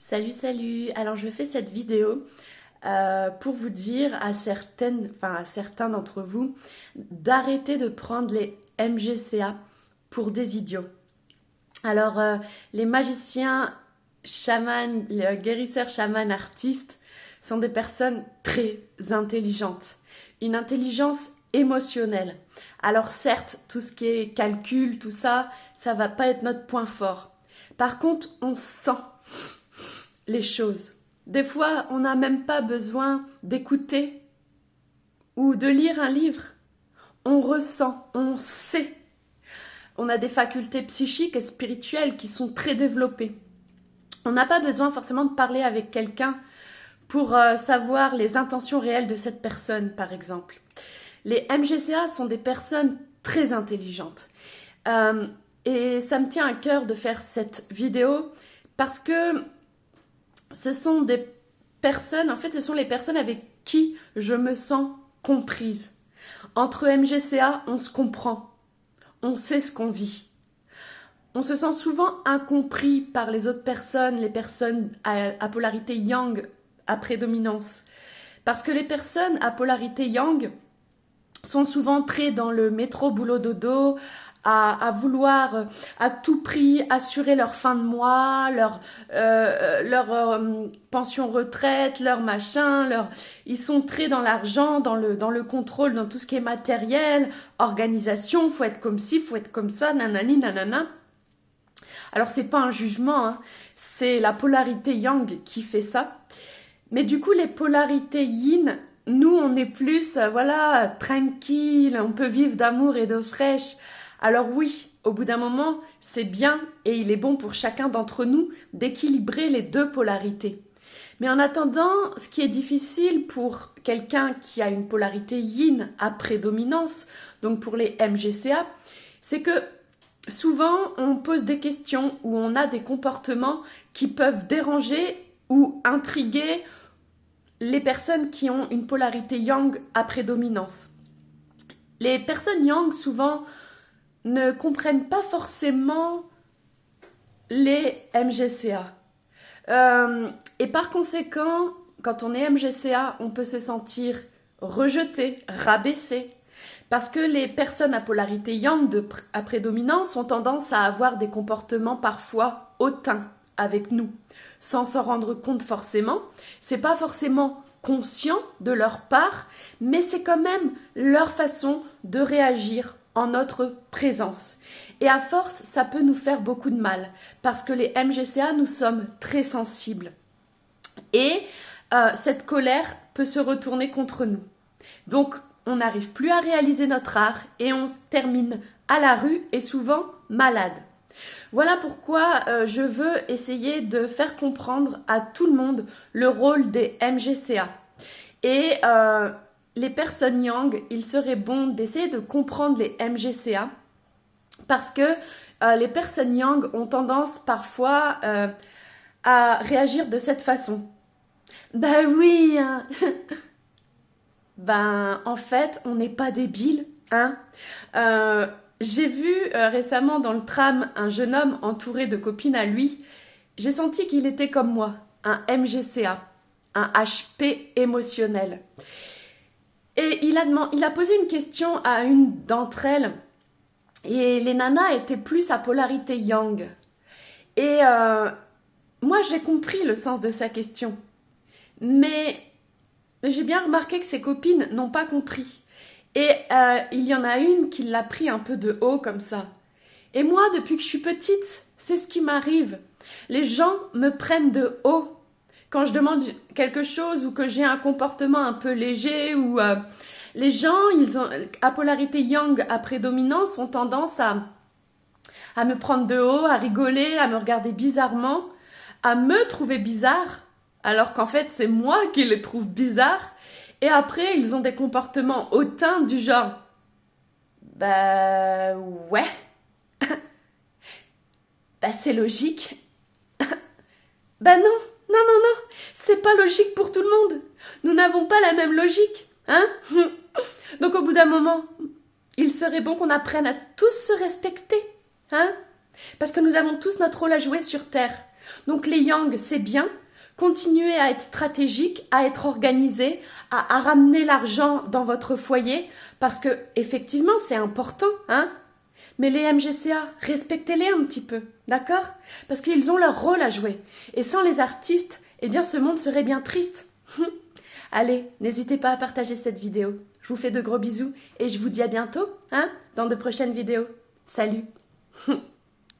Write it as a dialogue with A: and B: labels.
A: Salut, salut! Alors je fais cette vidéo pour vous dire à certains d'entre vous d'arrêter de prendre les MGCA pour des idiots. Alors les magiciens, chamans, les guérisseurs, chamans, artistes sont des personnes très intelligentes. Une intelligence émotionnelle. Alors certes, tout ce qui est calcul, tout ça, ça va pas être notre point fort. Par contre, on sent les choses. Des fois, on n'a même pas besoin d'écouter ou de lire un livre. On ressent, on sait. On a des facultés psychiques et spirituelles qui sont très développées. On n'a pas besoin forcément de parler avec quelqu'un pour savoir les intentions réelles de cette personne, par exemple. Les MGCA sont des personnes très intelligentes. Et ça me tient à cœur de faire cette vidéo parce que ce sont des personnes, en fait, ce sont les personnes avec qui je me sens comprise. Entre MGCA, on se comprend. On sait ce qu'on vit. On se sent souvent incompris par les autres personnes, les personnes à polarité yang, à prédominance. Parce que les personnes à polarité yang sont souvent très dans le métro boulot dodo, à vouloir à tout prix assurer leur fin de mois, leur pension retraite, leur machin, ils sont très dans l'argent, dans le contrôle, dans tout ce qui est matériel, organisation, faut être comme ci, faut être comme ça, nanani, nanana. Alors c'est pas un jugement, hein, c'est la polarité yang qui fait ça. Mais du coup les polarités yin, nous on est plus, voilà, tranquille, on peut vivre d'amour et d'eau fraîche. Alors oui, au bout d'un moment, c'est bien et il est bon pour chacun d'entre nous d'équilibrer les deux polarités. Mais en attendant, ce qui est difficile pour quelqu'un qui a une polarité yin à prédominance, donc pour les MGCA, c'est que souvent on pose des questions ou on a des comportements qui peuvent déranger ou intriguer les personnes qui ont une polarité yang à prédominance. Les personnes yang, souvent, ne comprennent pas forcément les MGCA. Et par conséquent, quand on est MGCA, on peut se sentir rejeté, rabaissé. Parce que les personnes à polarité yang à prédominance ont tendance à avoir des comportements parfois hautains avec nous, sans s'en rendre compte forcément. C'est pas forcément conscient de leur part, mais c'est quand même leur façon de réagir en notre présence. Et à force, ça peut nous faire beaucoup de mal, parce que les MGCA, nous sommes très sensibles. Et cette colère peut se retourner contre nous. Donc, on n'arrive plus à réaliser notre art et on termine à la rue et souvent malade. Voilà pourquoi je veux essayer de faire comprendre à tout le monde le rôle des MGCA. Et les personnes yang, il serait bon d'essayer de comprendre les MGCA parce que les personnes yang ont tendance parfois à réagir de cette façon. Ben oui, hein. Ben en fait, on n'est pas débile, hein. J'ai vu récemment dans le tram un jeune homme entouré de copines à lui. J'ai senti qu'il était comme moi, un MGCA, un HP émotionnel. Et il a posé une question à une d'entre elles. Et les nanas étaient plus à polarité yang. Et moi, j'ai compris le sens de sa question. Mais j'ai bien remarqué que ses copines n'ont pas compris. Et il y en a une qui l'a pris un peu de haut comme ça. Et moi, depuis que je suis petite, c'est ce qui m'arrive. Les gens me prennent de haut. Quand je demande quelque chose ou que j'ai un comportement un peu léger ou les gens, ils ont à polarité yang à prédominance ont tendance à me prendre de haut, à rigoler, à me regarder bizarrement, à me trouver bizarre, alors qu'en fait c'est moi qui les trouve bizarres. Et après, ils ont des comportements hautains du genre bah ouais, bah c'est logique. Bah non, non, non, non, c'est pas logique pour tout le monde. Nous n'avons pas la même logique, hein. Donc au bout d'un moment, il serait bon qu'on apprenne à tous se respecter, hein. Parce que nous avons tous notre rôle à jouer sur Terre. Donc les yang, c'est bien. Continuez à être stratégique, à être organisé, à ramener l'argent dans votre foyer, parce que effectivement c'est important, hein. Mais les MGCA, respectez-les un petit peu, d'accord? Parce qu'ils ont leur rôle à jouer. Et sans les artistes, eh bien ce monde serait bien triste. Allez, n'hésitez pas à partager cette vidéo. Je vous fais de gros bisous et je vous dis à bientôt, hein, dans de prochaines vidéos. Salut!